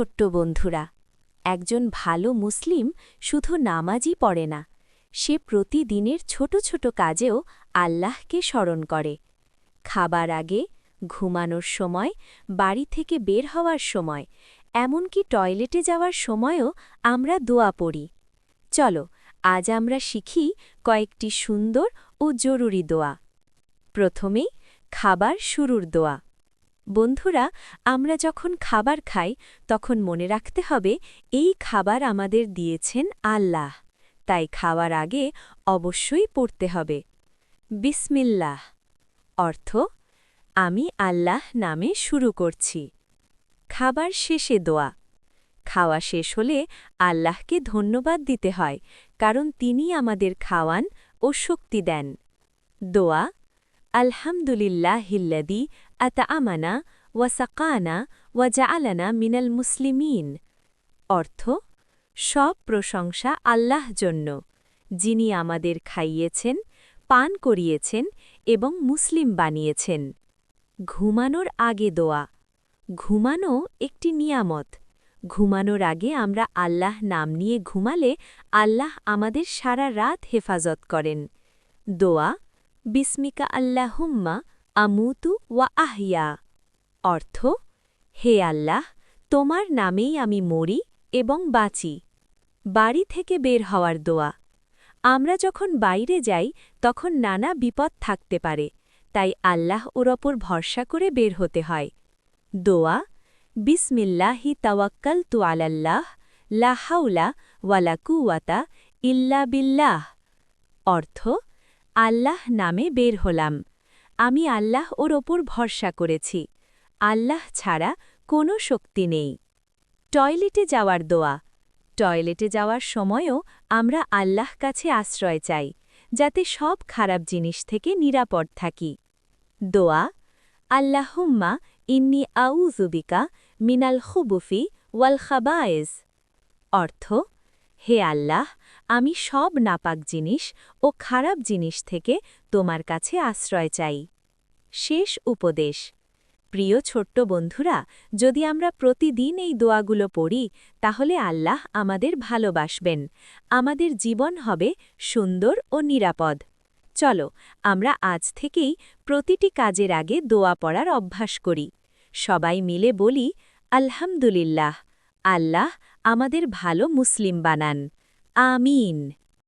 ছোট্ট বন্ধুরা, একজন ভালো মুসলিম শুধু নামাজই পড়ে না, সে প্রতিদিনের ছোট ছোট কাজেও আল্লাহকে স্মরণ করে। খাবার আগে, ঘুমানোর সময়, বাড়ি থেকে বের হওয়ার সময়, এমনকি টয়লেটে যাওয়ার সময়ও আমরা দোয়া পড়ি। চলো, আজ আমরা শিখি কয়েকটি সুন্দর ও জরুরি দোয়া। প্রথমেই খাবার শুরুর দোয়া। বন্ধুরা, আমরা যখন খাবার খাই তখন মনে রাখতে হবে এই খাবার আমাদের দিয়েছেন আল্লাহ, তাই খাওয়ার আগে অবশ্যই পড়তে হবে বিসমিল্লাহ, অর্থ আমি আল্লাহ নামে শুরু করছি। খাবার শেষে দোয়া। খাওয়া শেষ হলে আল্লাহকে ধন্যবাদ দিতে হয়, কারণ তিনি আমাদের খাওয়ান ও শক্তি দেন। দোয়া আলহামদুলিল্লাহিল্লাযী আতআমানা ওয়া সাকানা ওয়া জাআলানা মিনাল মুসলিমিন, অর্থ সব প্রশংসা আল্লাহ জন্য, যিনি আমাদের খাইয়েছেন, পান করিয়েছেন এবং মুসলিম বানিয়েছেন। ঘুমানোর আগে দোয়া। ঘুমানো একটি নিয়ামত। ঘুমানোর আগে আমরা আল্লাহ নাম নিয়ে ঘুমালে আল্লাহ আমাদের সারা রাত হেফাজত করেন। দোয়া বিসমিকা আল্লাহুম্মা আমুতু ওয়া আহিয়া, অর্থ হে আল্লাহ, তোমার নামেই আমি মরি এবং বাঁচি। বাড়ি থেকে বের হওয়ার দোয়া। আমরা যখন বাইরে যাই তখন নানা বিপদ থাকতে পারে, তাই আল্লাহ ওর ওপর ভরসা করে বের হতে হয়। দোয়া বিসমিল্লাহি তাওয়াক্কালতু আলাল্লাহ লা হাওলা ওয়ালা কুওয়াতা ইল্লা বিল্লাহ, অর্থ আল্লাহ নামে বের হলাম, আমি আল্লাহ ওর ওপর ভরসা করেছি, আল্লাহ ছাড়া কোনো শক্তি নেই। টয়লেটে যাওয়ার দোয়া। টয়লেটে যাওয়ার সময়ও আমরা আল্লাহ কাছে আশ্রয় চাই, যাতে সব খারাপ জিনিস থেকে নিরাপদ থাকি। দোয়া আল্লাহুম্মা ইন্নী আউযু বিকা মিনাল খুবুফি ওয়াল খাবায়েস, অর্থ হে আল্লাহ, আমি সব নাপাক জিনিস ও খারাপ জিনিস থেকে তোমার কাছে আশ্রয় চাই। শেষ উপদেশ। প্রিয় ছোট্ট বন্ধুরা, যদি আমরা প্রতিদিন এই দোয়াগুলো পড়ি তাহলে আল্লাহ আমাদের ভালোবাসবেন, আমাদের জীবন হবে সুন্দর ও নিরাপদ। চলো, আমরা আজ থেকেই প্রতিটি কাজের আগে দোয়া পড়ার অভ্যাস করি। সবাই মিলে বলি আলহামদুলিল্লাহ, আল্লাহ আমাদের ভালো মুসলিম বানান। আমিন।